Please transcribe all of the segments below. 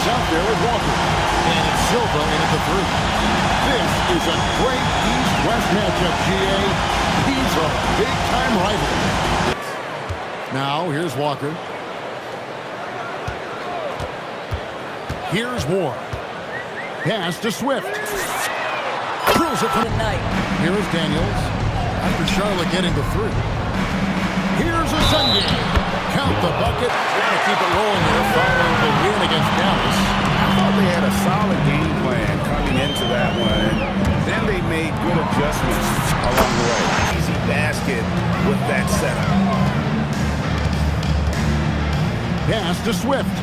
out there with Walker. And it's Silva in at the three. This is a great East-West matchup, GA. These are big-time rivals. Now, here's Walker. Here's Ward. Pass to Swift. Drills it for the night. Here is Daniels. After Charlotte getting the three. Here's a Sunday. Count the bucket. Got to keep it rolling here following the win against Dallas. I thought they had a solid game plan coming into that one. And then they made good adjustments along the way. Easy basket with that setup. Pass to Swift.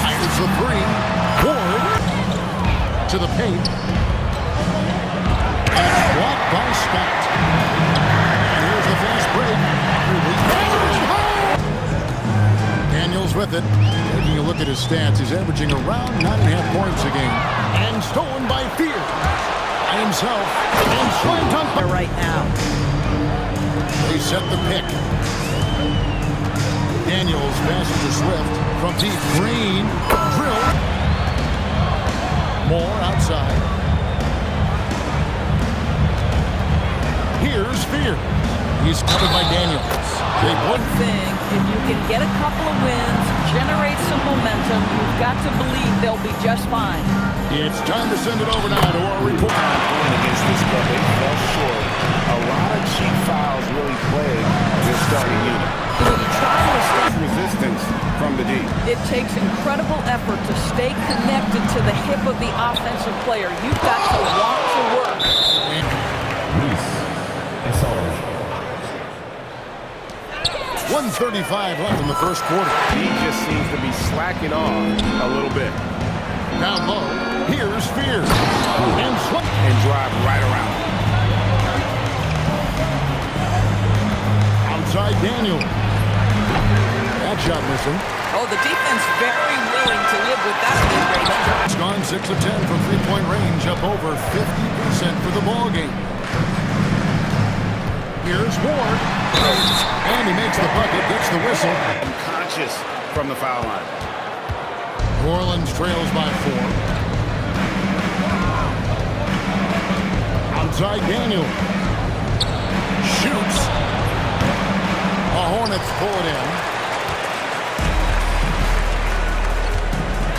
Fires the three. Ward to the paint. And blocked by Scott. And here's the fast break. Daniels with it. Taking a look at his stats, he's averaging around 9.5 points a game. And stolen by Fear. By himself. And slam dunk by right now. They set the pick. Daniels passes to Swift. From deep. Green. Drill. More outside. Here's Fear. He's covered by Daniels. They One thing, if you can get a couple of wins, generate some momentum, you've got to believe they'll be just fine. It's time to send it over now to our report. Going against this club, they fell short. A lot of cheap fouls really plague this starting unit. When you try to establish Resistance from the D. it takes incredible effort to stay connected to the hip of the offensive player. You've got to want to work. 1:35 left in the first quarter. He just seems to be slacking off a little bit. Down low, here's Fear. And drive right around. outside Daniel. That shot missing. Oh, the defense very willing to live with that mid-range. It's gone 6 of 10 from three-point range, up over 50% for the ball game. Here's Ward. And he makes the bucket, gets the whistle. Unconscious from the foul line. New Orleans trails by 4. Outside Daniel. Shoots. The Hornets pull it in.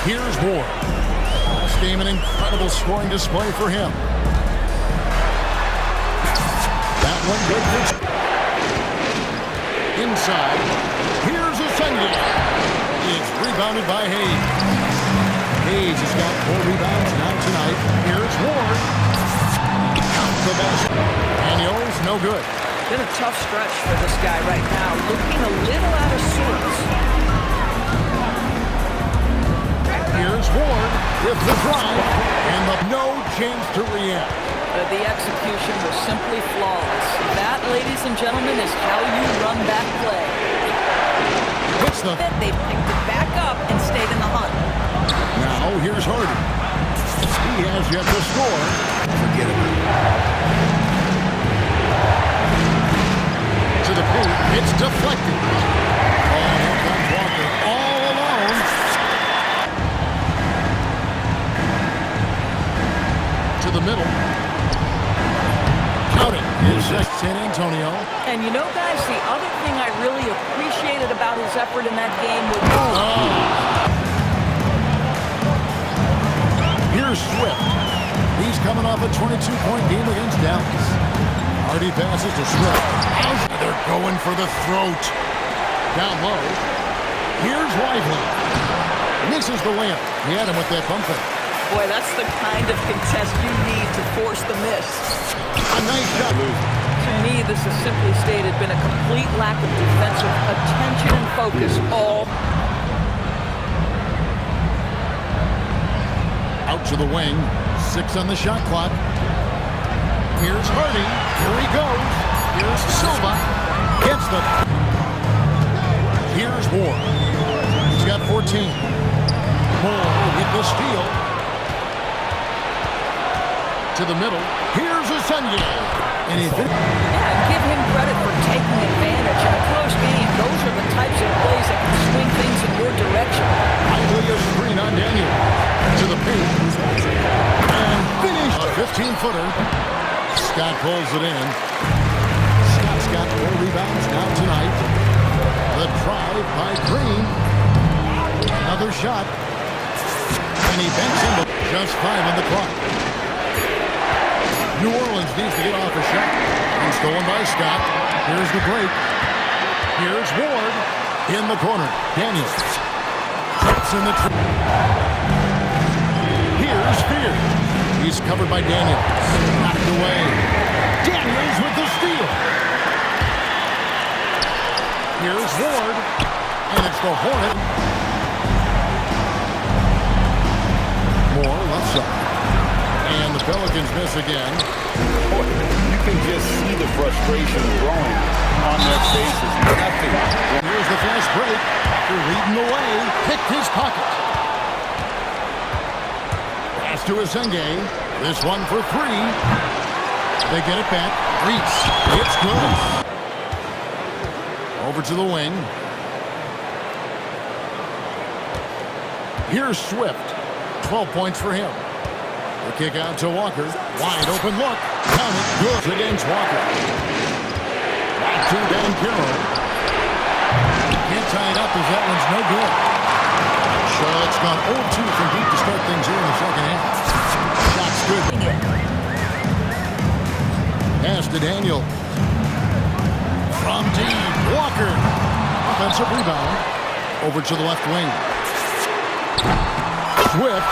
Here's Ward. This game an incredible scoring display for him. That one good for inside. Here's a Sunday. It's rebounded by Hayes. Hayes has got 4 rebounds now tonight. Here's Ward. The basket. Daniels, no good. Been a tough stretch for this guy right now. Looking a little out of sorts. Here's Ward with the drive. And no chance to react. The execution was simply flawless. That, ladies and gentlemen, is how you run that play. They picked it back up and stayed in the hunt. Now here's Harden. He has yet to score. Forget about it. To the paint, it's deflected. Oh, here comes Walker all alone. To the middle. Count it. Here's San Antonio. And you know, guys, the other thing I really appreciated about his effort in that game was... Here's Swift. He's coming off a 22-point game against Dallas. Hardy passes to Swift. They're going for the throat. Down low. Here's Lively. Misses the layup. He had him with that bump fake. Boy, that's the kind of contest you need to force the miss. A nice shot. To me, this has simply stated been a complete lack of defensive attention and focus all. Out to the wing. 6 on the shot clock. Here's Hardy. Here he goes. Here's Silva. Gets the... Here's Ward. He's got 14. Moore with the steal. To the middle. Here's a Sunday. And he give him credit for taking advantage. In a close game, those are the types of plays that can swing things in your direction. three-footer. Scott pulls it in. Scott's got 4 rebounds now tonight. The drive by Green. Another shot. And he banks into just 5 on the clock. New Orleans needs to get off a shot. And stolen by Scott. Here's the break. Here's Ward in the corner. Daniels. Trips in the trip. Here's Spears. He's covered by Daniels. Knocked away. Daniels with the steal. Here's Ward. And it's the Hornet. Moore left side. And the Pelicans miss again. You can just see the frustration growing on their faces. Nothing. Here's the fast break. They're leading the way. Picked his pocket. Pass to Asenge. This one for 3. They get it back. Reese. It's good. Over to the wing. Here's Swift. 12 points for him. The kick out to Walker. Wide open look. Count it. Good against Walker. Back to Dan Carroll. Can't tie it up as that one's no good. Charlotte's gone 0-2 from deep to start things here in the second half. Shot's good. Pass to Daniel. From deep. Walker. Offensive rebound. Over to the left wing. Swift.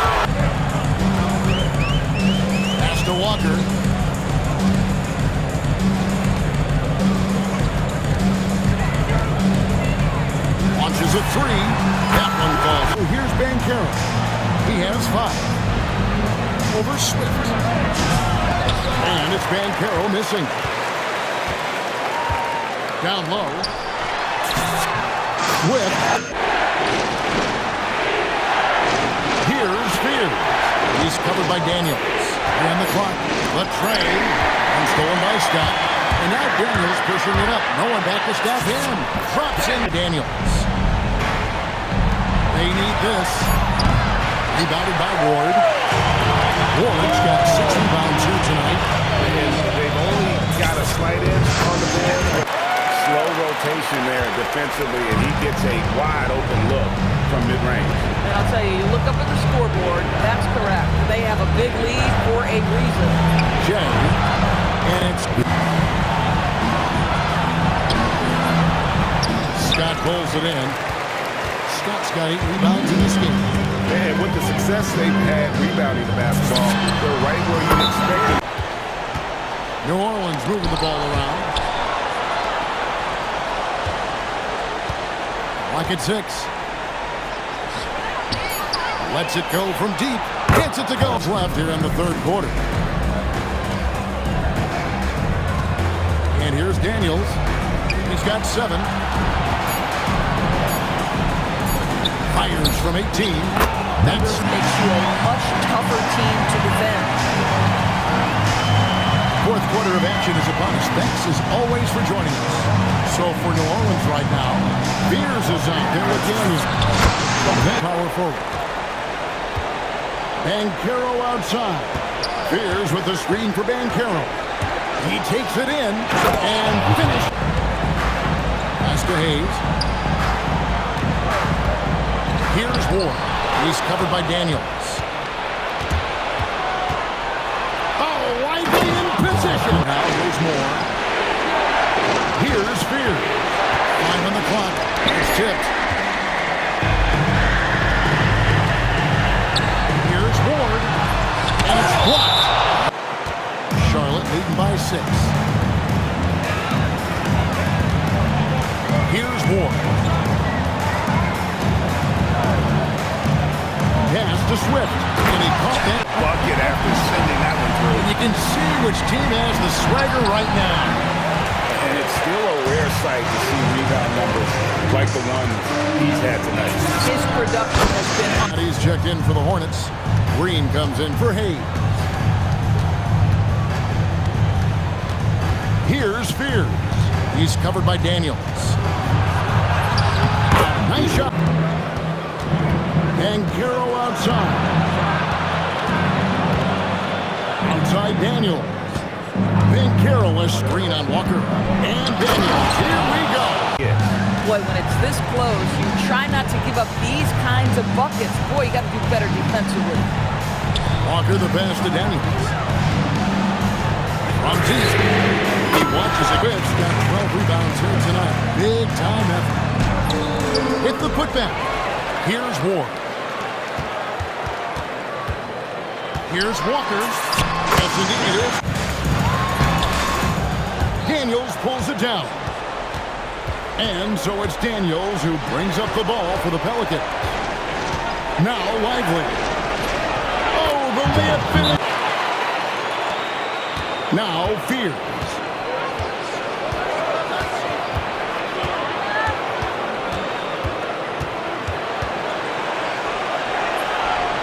Pass to Walker. Launches a 3. That one falls. So here's Banchero. He has 5. Over Swift. And it's Banchero missing. Down low. Swift. Here's Spears. He's covered by Daniels. And the clock. Latrey. And stolen by Scott. And now Daniels pushing it up. No one back to stop him. Drops in Daniels. They need this. Rebounded by Ward. Ward's got 6 rebounds here tonight. And they've only got a slight edge on the bench. Slow rotation there defensively, and he gets a wide open look from mid-range. And I'll tell you, you look up at the scoreboard, that's correct. They have a big lead for a reason. Jay. And it's Scott pulls it in. Scott's got 8 rebounds in this game. And with the success they've had rebounding the basketball, they're right where you'd expect it. New Orleans moving the ball around. Lock at 6. Lets it go from deep. Gets it to go. Left here in the third quarter. And here's Daniels. He's got 7. Fires from 18. That makes you a much tougher team to defend. Fourth quarter of action is upon us. Thanks as always for joining us. So for New Orleans right now, Spears is out there with Daniels. Power forward. Banchero outside. Spears with the screen for Banchero. He takes it in and finish. Pass to Hayes. Here's Ward. He's covered by Daniels. Oh, widely in position. Now there's more. Here's Spears. 5 on the clock. It's tipped. Here's Ward. And it's blocked. Charlotte leading by 6. Here's Ward. Pass to Swift. And he caught that bucket after sending that one through. And you can see which team has the swagger right now. And it's still a rare sight to see rebound numbers like the ones he's had tonight. His production has been... He's checked in for the Hornets. Green comes in for Hayes. Here's Spears. He's covered by Daniels. Nice shot. And Carroll outside. inside Daniels. Then Carroll screen on Walker. And Daniels, here we go. Boy, when it's this close, you try not to give up these kinds of buckets. Boy, you got to do better defensively. Walker the pass to Daniels. From deep. He watches it. He's got 12 rebounds here tonight. Big time effort. With the putback. Here's Ward. Here's Walker. Yes, indeed it is. Daniels pulls it down. And so it's Daniels who brings up the ball for the Pelicans. Now Lively. Oh, the layup finish. Now Fears.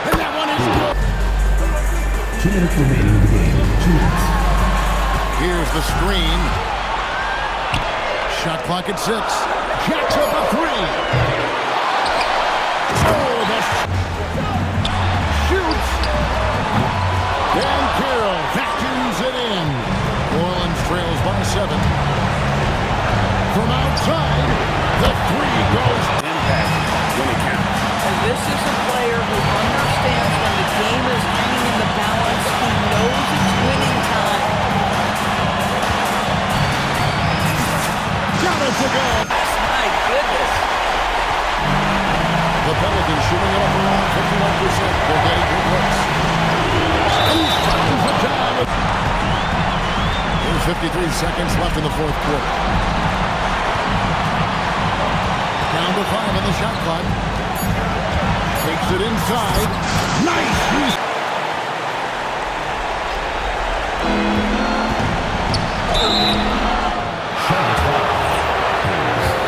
And that one is good. 2 minutes remaining in the game. 2 minutes. Here's the screen. Shot clock at 6. Jacks up a 3. Oh, that's... Shoots. Dan Carroll vacuums it in. Orleans trails by 7. From outside, the 3 goes. Impact when it counts. And this is a player who understands when the game is hanging in the balance. He knows it's winning time. Got it to go. My goodness. The Pelicans shooting it up around 51%. They're getting good looks. He finds the job. There's 53 seconds left in the fourth quarter. Down to 5 on the shot clock. Takes it inside. Nice.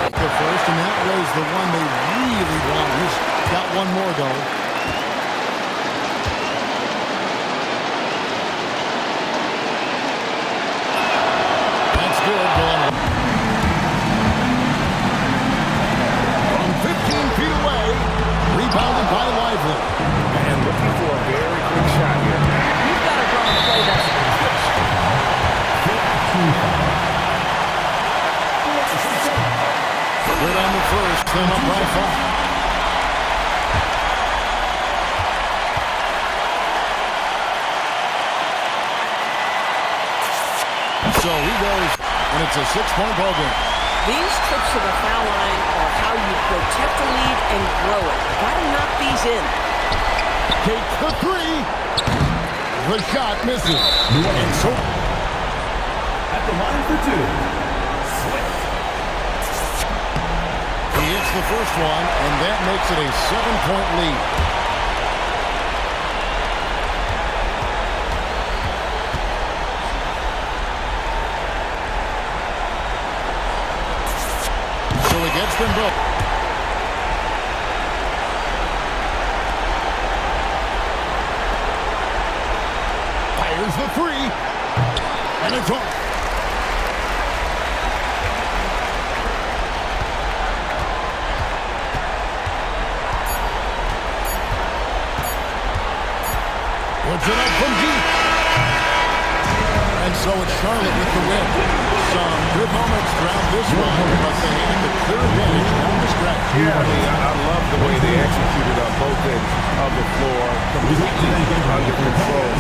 The first, and that was the one they really want. He's got one more, though. That's good, going. From 15 feet away, rebounded by Lively. And looking for a very quick shot here. You've got to run a play that's Good on the first, then up by 5. So he goes, and it's a 6-point ball game. These trips to the foul line are how you protect the lead and grow it. Got to knock these in. Takes the 3. The shot misses. And so At the line for 2. he hits the first one, and that makes it a 7-point lead. So he gets them both. Fires the 3. And it's off. Puts it up from deep. And so it's Charlotte with the win. Some good moments throughout this run, but they had the clear advantage down the stretch. Yeah, I love the way they executed on both ends of the floor. Completely under control.